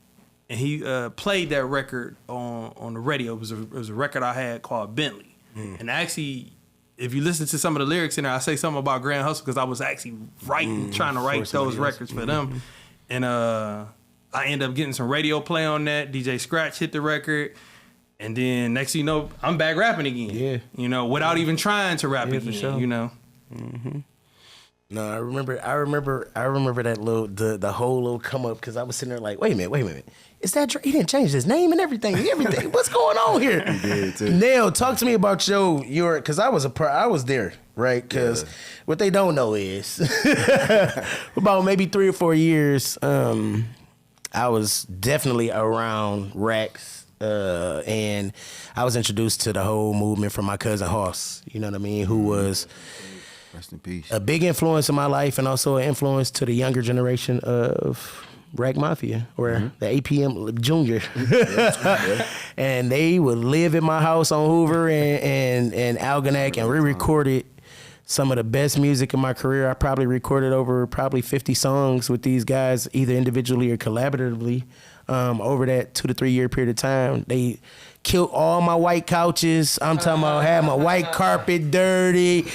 and he played that record on the radio. It was a record I had called Bentley. And actually, if you listen to some of the lyrics in there, I say something about Grand Hustle because I was actually trying to write those records for them. And I ended up getting some radio play on that. DJ Scratch hit the record. And then next thing you know, I'm back rapping again. Yeah. Without even trying to rap again, sure. No, I remember that the whole little come up because I was sitting there like, wait a minute. Is that Dre? He didn't change his name and everything. What's going on here? He did too. Nel, talk to me about your because I was there, right? Because what they don't know is about maybe 3 or 4 years, I was definitely around Rax, and I was introduced to the whole movement from my cousin Hoss. You know what I mean? Who was rest in peace, a big influence in my life, and also an influence to the younger generation of Rack Mafia or the APM Jr. And they would live at my house on Hoover and Algonac, and we recorded some of the best music in my career. I probably recorded over 50 songs with these guys, either individually or collaboratively, over that 2 to 3 year period of time. They killed all my white couches. I'm talking about had my white carpet dirty.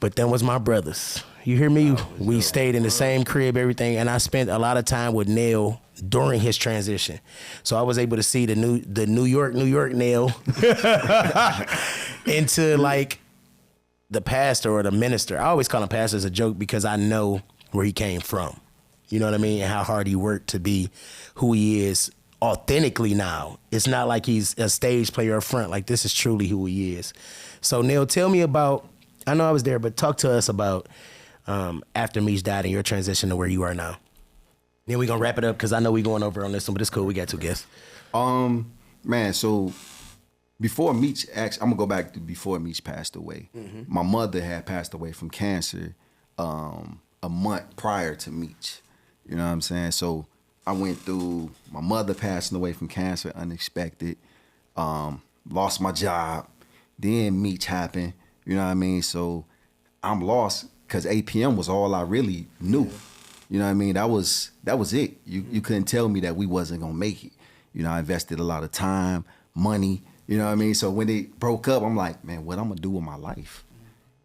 But them was my brothers. You hear me? We stayed in the same crib, everything, and I spent a lot of time with Nel during his transition. So I was able to see the New York Nel into like the pastor or the minister. I always call him pastor as a joke because I know where he came from. You know what I mean? And how hard he worked to be who he is authentically now. It's not like he's a stage player up front. Like, this is truly who he is. So Nel, tell me about, I know I was there, but talk to us about after MEECH died and your transition to where you are now. Then we're going to wrap it up because I know we're going over on this one, but it's cool. We got two guests. Man, so before MEECH, actually, I'm going to go back to before MEECH passed away. Mm-hmm. My mother had passed away from cancer a month prior to MEECH. You know what I'm saying? So I went through my mother passing away from cancer, unexpected, lost my job, then MEECH happened, you know what I mean? So I'm lost because APM was all I really knew. You know what I mean? That was it. You couldn't tell me that we wasn't gonna make it. You know, I invested a lot of time, money, you know what I mean? So when it broke up, I'm like, man, what I'm gonna do with my life?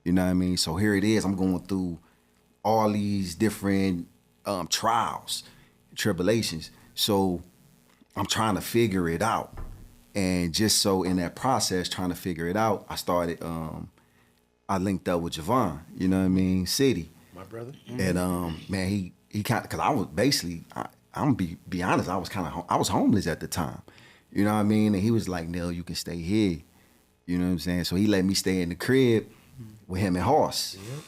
You know what I mean? So here it is, I'm going through all these different trials, tribulations. So I'm trying to figure it out. And just so in that process, trying to figure it out, I started, I linked up with Javon, you know what I mean? City. My brother. And man, he kind of, cause I was basically, I'm gonna be honest, I was homeless at the time. You know what I mean? And he was like, Nel, you can stay here. You know what I'm saying? So he let me stay in the crib with him and Hoss. Yep.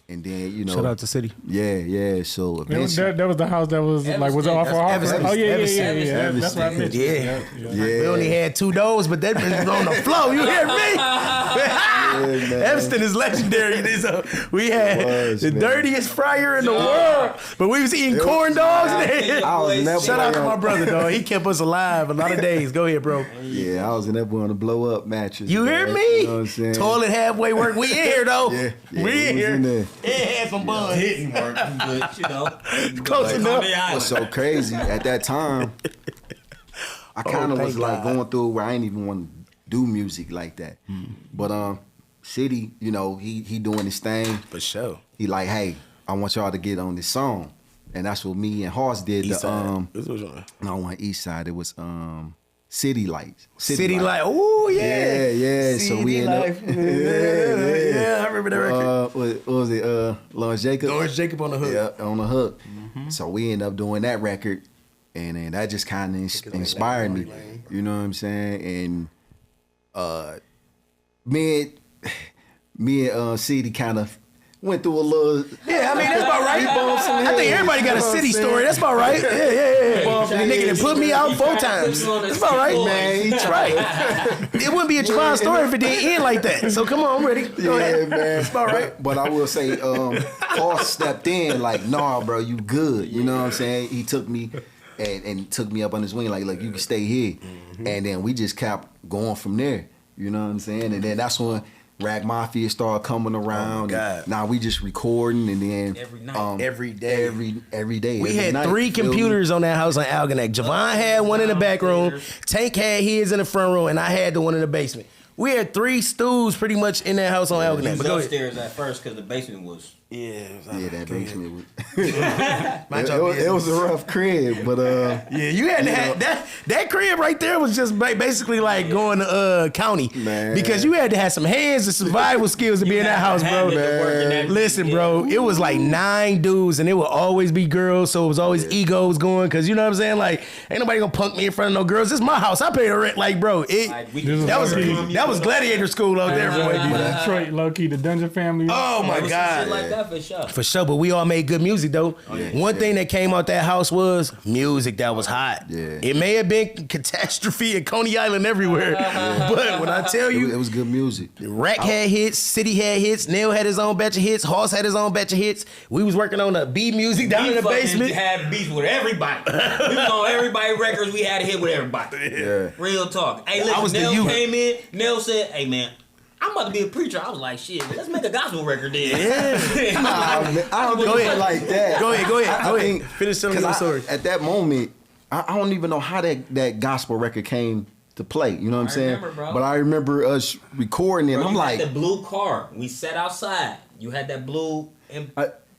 And then, you know. Shout out to City. Yeah. So eventually. That was the house that was like, was it off for Harvard? Oh, yeah. That's what I mentioned. Yeah. We only had 2 doors, but that bitch was on the floor. You hear me? Evanston is legendary. We had the dirtiest fryer in the world, but we was eating corn dogs. Shout out to my brother, dog. He kept us alive a lot of days. Go ahead, bro. Yeah, I was in that boy on the blow up mattress. You hear me? You know what I'm saying? Toilet halfway work. We in here, though. Yeah, we in here. It had some buns. Didn't work, but you know. Close enough. What's so crazy at that time, I kind of was like going through where I didn't even want to do music like that. But City, you know, he doing his thing. For sure. He like, hey, I want y'all to get on this song. And that's what me and Hoss did. East side. No, on East Side. It was City Lights. City Light. Oh yeah. Yeah. So we ended up. Yeah, I remember that record. What was it? Lawrence Jacob. Lawrence Jacob on the hook. Yeah, on the hook. Mm-hmm. So we ended up doing that record, and then that just kind of inspired me. You know what I'm saying? And me and City kind of went through a little. Yeah, I mean that's about right. I think everybody got a City story. That's about right. Yeah. The nigga that put me out 4 times. That's about right, man. That's right. It wouldn't be a Javon story if it didn't end like that. So come on, I'm ready. Go ahead, man. That's about right. But I will say, Paul stepped in like, nah, bro, you good. You know what I'm saying? He took me and took me up on his wing, like, look, you can stay here. Mm-hmm. And then we just kept going from there. You know what I'm saying? And then that's when Rag Mafia started coming around. Now we just recording, and then every night, every day. We had 3 computers on that house on Algonac. Javon had one in the back room, Tank had his in the front room, and I had the one in the basement. We had 3 stools pretty much in that house on Algonac. We was upstairs at first because the basement was. That basement was. It was a rough crib, but yeah, you had to have that crib right there was just basically like going to county, man. Because you had to have some hands and survival skills to be in that house, bro. Listen, bro, it was like 9 dudes, and it would always be girls, so it was always egos going, because you know what I'm saying, like ain't nobody gonna punk me in front of no girls. This is my house. I pay the rent, like bro. That was gladiator school out there, boy. Detroit, low key, the Dungeon Family. Oh my God. Like that for sure, but we all made good music though. One thing that came out that house was music that was hot. It may have been catastrophe and Coney Island everywhere, but when I tell you, it was good music. Rack had hits, City had hits, Nel had his own batch of hits, Hoss had his own batch of hits. We was working on the B music down in the basement. We had beats with everybody. We was on everybody records. We had a hit with everybody. Real talk. Hey, listen, Nel came in. Nel said, "Hey man, I'm about to be a preacher." I was like, shit, let's make a gospel record then. I don't do it like that. Go ahead. Finish telling your story. At that moment, I don't even know how that gospel record came to play. You know what I'm saying? Remember, bro. But I remember us recording it. And I'm like, the blue car. We sat outside. You had that blue.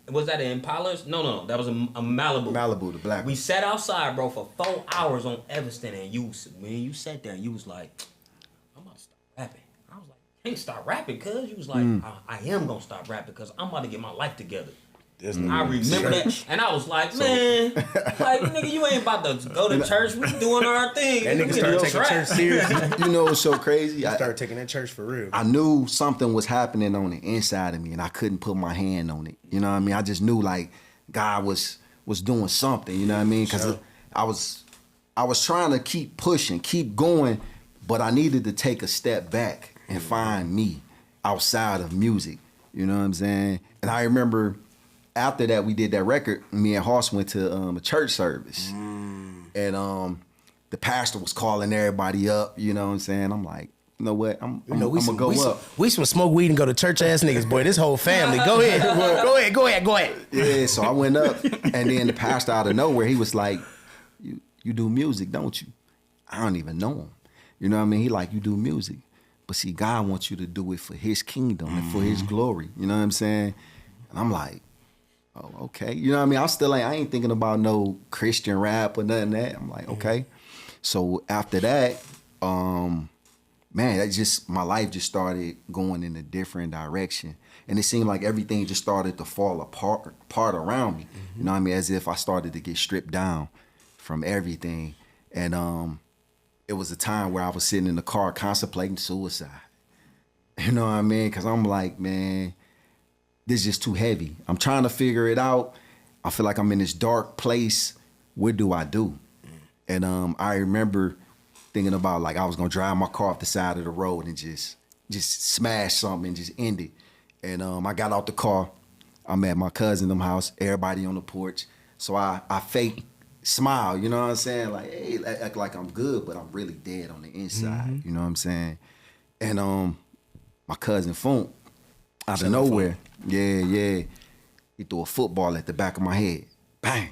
Was that an Impala? No. That was a Malibu. Malibu, the black. We sat outside, bro, for 4 hours on Evanston, and you sat there and you was like, I'm about to start rapping. I was like, can't start rapping, cuz. You was like, I am gonna start rapping because I'm about to get my life together. I remember that, and I was like, man, like, nigga, you ain't about to go to church. We doing our thing. That nigga started taking church seriously. You know what's so crazy? I started taking that church for real. I knew something was happening on the inside of me, and I couldn't put my hand on it. You know what I mean? I just knew like God was doing something. You know what I mean? Because I was trying to keep pushing, keep going, but I needed to take a step back and find me outside of music. You know what I'm saying? And I remember after that we did that record, me and Hoss went to a church service, and the pastor was calling everybody up. You know what I'm saying? I'm like, you know what? I'm gonna go up. We some smoke weed and go to church ass niggas, boy. This whole family. Go ahead. Go ahead. Yeah, so I went up, and then the pastor out of nowhere, he was like, you do music, don't you? I don't even know him. You know what I mean? He like, you do music. But see, God wants you to do it for his kingdom and for his glory. You know what I'm saying? And I'm like, oh, okay. You know what I mean? I ain't thinking about no Christian rap or nothing of that. I'm like, okay. So after that, man, my life just started going in a different direction. And it seemed like everything just started to fall apart around me. You know what I mean? As if I started to get stripped down from everything. And it was a time where I was sitting in the car contemplating suicide. You know what I mean? Because I'm like, man, this is just too heavy. I'm trying to figure it out. I feel like I'm in this dark place. What do I do? And I remember thinking about like I was gonna drive my car off the side of the road and just smash something and just end it. And I got out the car. I'm at my cousin them house. Everybody on the porch. So I fake smile. You know what I'm saying? Like, hey, act like I'm good, but I'm really dead on the inside. You know what I'm saying? And my cousin Funk, out of nowhere, he threw a football at the back of my head. Bang.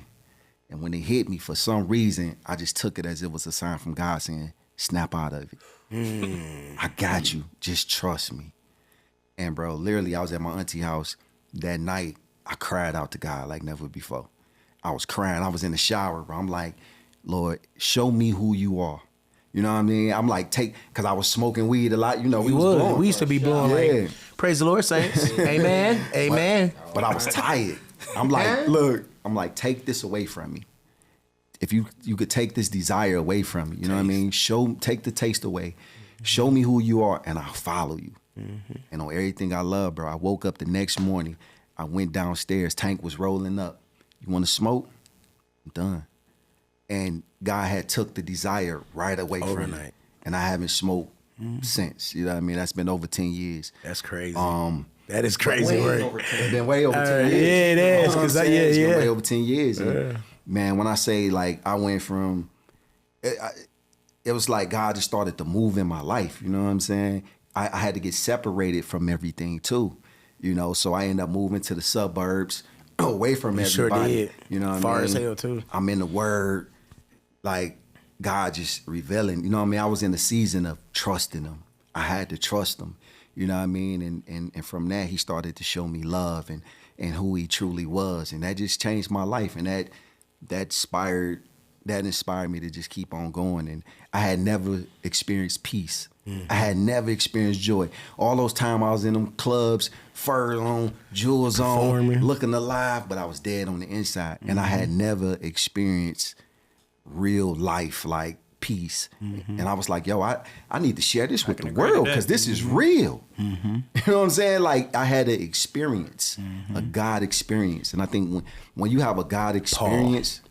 And when it hit me, for some reason, I just took it as it was a sign from God saying, snap out of it. I got you. Just trust me. And bro, literally, I was at my auntie house that night. I cried out to God like never before. I was crying. I was in the shower, bro. I'm like, Lord, show me who you are. You know what I mean? I'm like, because I was smoking weed a lot. You know, we used to be blowing like, praise the Lord, saints. Amen. But I was tired. I'm like, look, take this away from me. If you could take this desire away from me, you know what I mean? Take the taste away. Show me who you are, and I'll follow you. And on everything I love, bro, I woke up the next morning. I went downstairs. Tank was rolling up. You want to smoke? I'm done. And God had took the desire right away from me. And I haven't smoked since. You know what I mean? That's been over 10 years. That's crazy. That is crazy work. It's been way over 10 years. Yeah, it is. It's been way over 10 years. And, man, when I say, like, I went from, it was like God just started to move in my life. You know what I'm saying? I had to get separated from everything, too. You know, so I ended up moving to the suburbs, away from everybody. Sure did. You know what I mean? Far as hell, too. I'm in the Word. Like, God just revealing. You know what I mean? I was in the season of trusting him. I had to trust him. You know what I mean? And from that, he started to show me love and who he truly was. And that just changed my life. And that inspired me to just keep on going. And I had never experienced peace. I had never experienced joy. All those times I was in them clubs, furs on, jewels on, looking alive, but I was dead on the inside. And I had never experienced real life, like peace. And I was like, yo, I need to share this with the world because this is real. You know what I'm saying? Like, I had an experience, a God experience. And I think when you have a God experience,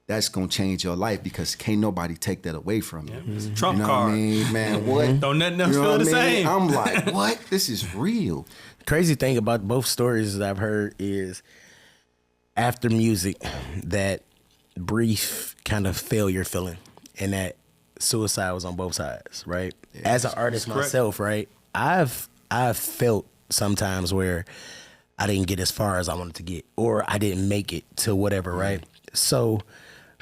that's gonna change your life because can't nobody take that away from you. It's a trump you know card. What I mean? Man, what? Don't nothing else feel the same. I'm like, what? This is real. Crazy thing about both stories that I've heard is after music, that brief kind of failure feeling and that suicide was on both sides, right? Yeah, as an artist myself, right? I've felt sometimes where I didn't get as far as I wanted to get or I didn't make it to whatever, right? So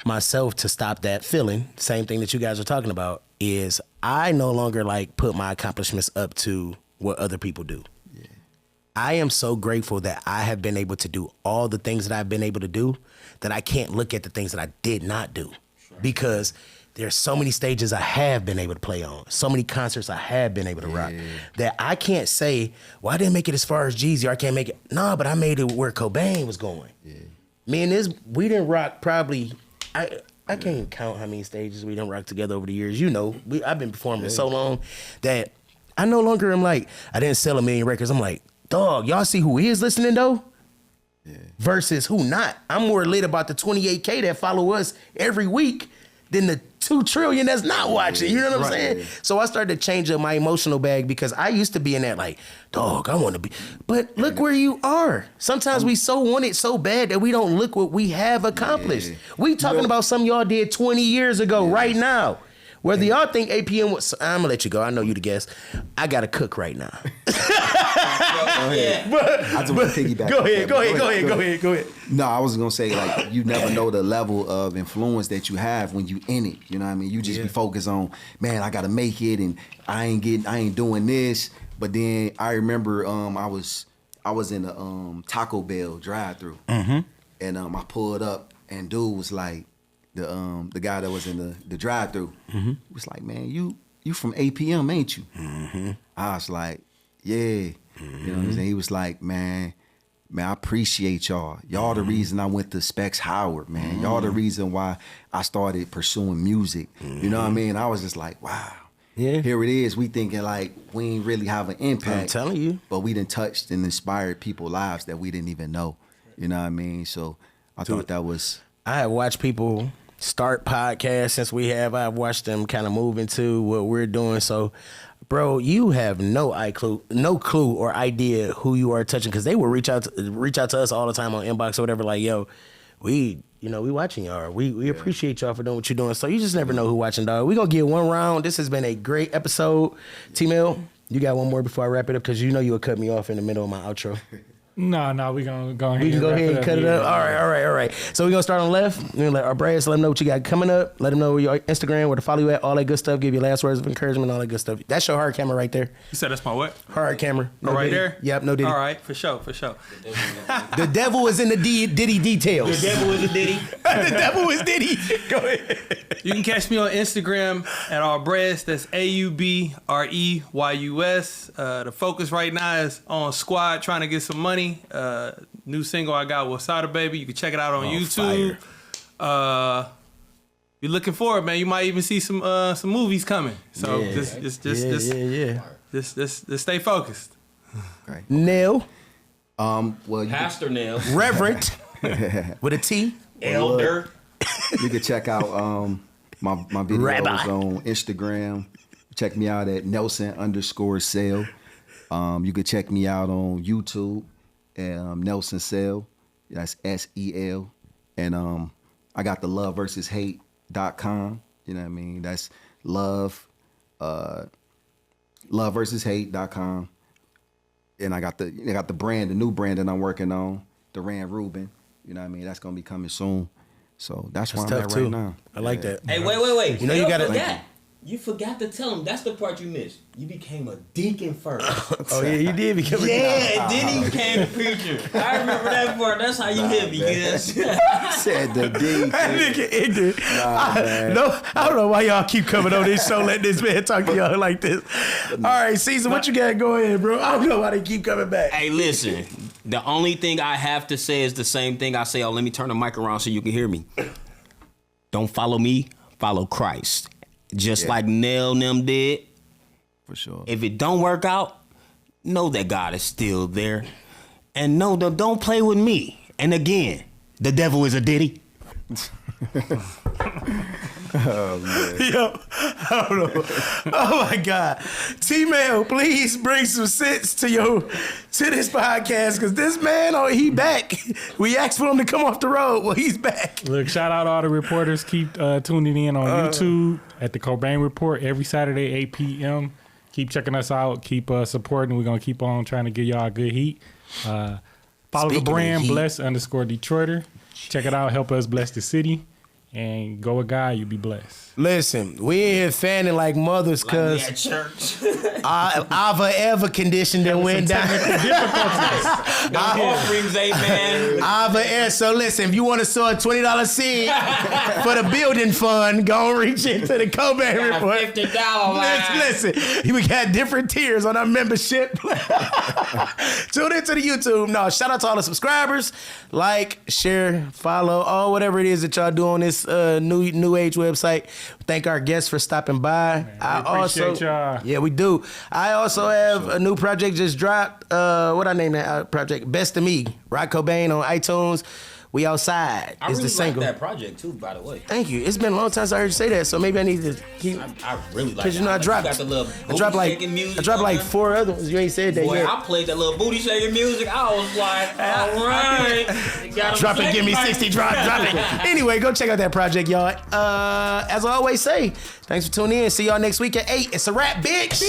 myself, to stop that feeling, same thing that you guys are talking about, is I no longer like put my accomplishments up to what other people do. I am so grateful that I have been able to do all the things that I've been able to do that I can't look at the things that I did not do. Because there's so many stages I have been able to play on, so many concerts I have been able to rock, that I can't say, well, I didn't make it as far as Jeezy, or I can't make it. No, but I made it where Cobain was going. Yeah. Me and we didn't rock probably, I can't count how many stages we didn't rock together over the years. You know, I've been performing so long that I no longer am like, I didn't sell 1 million records. I'm like, dog, y'all see who is listening though? Yeah. Versus who not. I'm more lit about the 28K that follow us every week than the 2 trillion that's not watching. You know what I'm saying? Yeah. So I started to change up my emotional bag because I used to be in that like, dog, I want to be. But look where you are. Sometimes we so want it so bad that we don't look what we have accomplished. Yeah. We talking about something y'all did 20 years ago right now. Whether y'all think APM was, I'm gonna let you go. I know you the guest. I gotta cook right now. Go ahead. I just want to piggyback. Go ahead. No, I was gonna say like you never know the level of influence that you have when you in it. You know what I mean? You just be focused on, man, I gotta make it, and I ain't doing this. But then I remember I was in a Taco Bell drive-thru, and I pulled up, and dude was like, the guy that was in the drive-thru was like, man, you from APM, ain't you? I was like, yeah. You know what I'm saying? He was like, man, I appreciate y'all. Y'all the reason I went to Specs Howard, man. Y'all the reason why I started pursuing music. You know what I mean? I was just like, wow. Yeah. Here it is. We thinking like we ain't really have an impact. I'm telling you. But we done touched and inspired people's lives that we didn't even know. You know what I mean? So I thought that was... I have watched people start podcasts since I've watched them kind of move into what we're doing. So, bro, you have no clue or idea who you are touching, because they will reach out to us all the time on inbox or whatever. Like, yo, we watching y'all. We appreciate y'all for doing what you're doing. So you just never know who watching, dog. We gonna get one round. This has been a great episode. T-Mail, you got one more before I wrap it up, because you know you'll cut me off in the middle of my outro. No, we gonna go ahead. We can go ahead and cut it up. All right. So we're gonna start on the left. We're gonna let Aubreyus, let them know what you got coming up. Let them know where your Instagram, where to follow you at, all that good stuff. Give your last words of encouragement, all that good stuff. That's your hard camera right there. You said that's my what? Hard camera. No right Diddy. There? Yep, no Diddy. All right, for sure. The devil is in the Diddy details. The devil is a Diddy. The devil is Diddy. Go ahead. You can catch me on Instagram at Aubreyus. That's AUBREYUS. The focus right now is on Squad, trying to get some money. New single I got with Sada Baby. You can check it out on YouTube. You're looking forward, man. You might even see some movies coming. So just stay focused. Right. Nel. Pastor Nel. Reverend. With a T. Elder. You can check out my videos Rabbi. on Instagram. Check me out at Nelson_Sale. You can check me out on YouTube. Nelson Sale, that's SEL, and I got the loveversushate.com. You know what I mean? That's loveversushate.com, and I got the new brand that I'm working on, Duran Rubin. You know what I mean? That's gonna be coming soon. So that's where I'm at right now. I like that. Hey, wait. You know you gotta. You forgot to tell him. That's the part you missed. You became a deacon first. Oh, yeah, you did become a deacon. Yeah, and then he became a preacher. I remember that part. That's how you hit me, guys. Said the deacon. That nigga ended. I don't know why y'all keep coming on this show, letting this man talk to y'all like this. All right, Caesar, what you got going in, bro? I don't know why they keep coming back. Hey, listen. The only thing I have to say is the same thing I say. Oh, let me turn the mic around so you can hear me. Don't follow me, follow Christ. Just like Nell and them did. For sure. If it don't work out, know that God is still there. And know that don't play with me. And again, the devil is a Diddy. Oh, man. Yo, I don't know. Oh, my God. T-Mail, please bring some sense to this podcast, because this man, he back. We asked for him to come off the road. Well, he's back. Look, shout out all the reporters. Keep tuning in on YouTube at the Cobain Report every Saturday, 8 p.m. Keep checking us out. Keep supporting. We're going to keep on trying to give y'all good heat. Follow the brand, Bless_Detroiter. Check it out. Help us bless the city. and go with God, you'll be blessed. Listen, we in here fanning like mothers, cause Like at church. Ava ever condition that went down. Offerings, amen. Ava, so listen, if you want to sow a $20 seed for the building fund, go and reach into the Cobain Report. $50 line. Listen, we got different tiers on our membership. Tune into the YouTube. No, shout out to all the subscribers. Like, share, follow, whatever it is that y'all do on this new age website. Thank our guests for stopping by. Man, I appreciate y'all. Yeah, we do. I also have a new project just dropped. What I name that project? Best of Me. Rock Cobain on iTunes. We Outside. I It's really the single. like that project too, by the way. Thank you. It's been a long time since I heard you say that, so maybe I need to keep. I really like Because that. you know I dropped. You got the little I dropped like booty-shaking music I dropped like on 4 other ones. You ain't said that there. Boy, yet. I played that little booty shaking music. I was like, all right. Drop it, give me 60, drop it. Anyway, go check out that project, y'all. As I always say, thanks for tuning in. See y'all next week at 8. It's a wrap, bitch.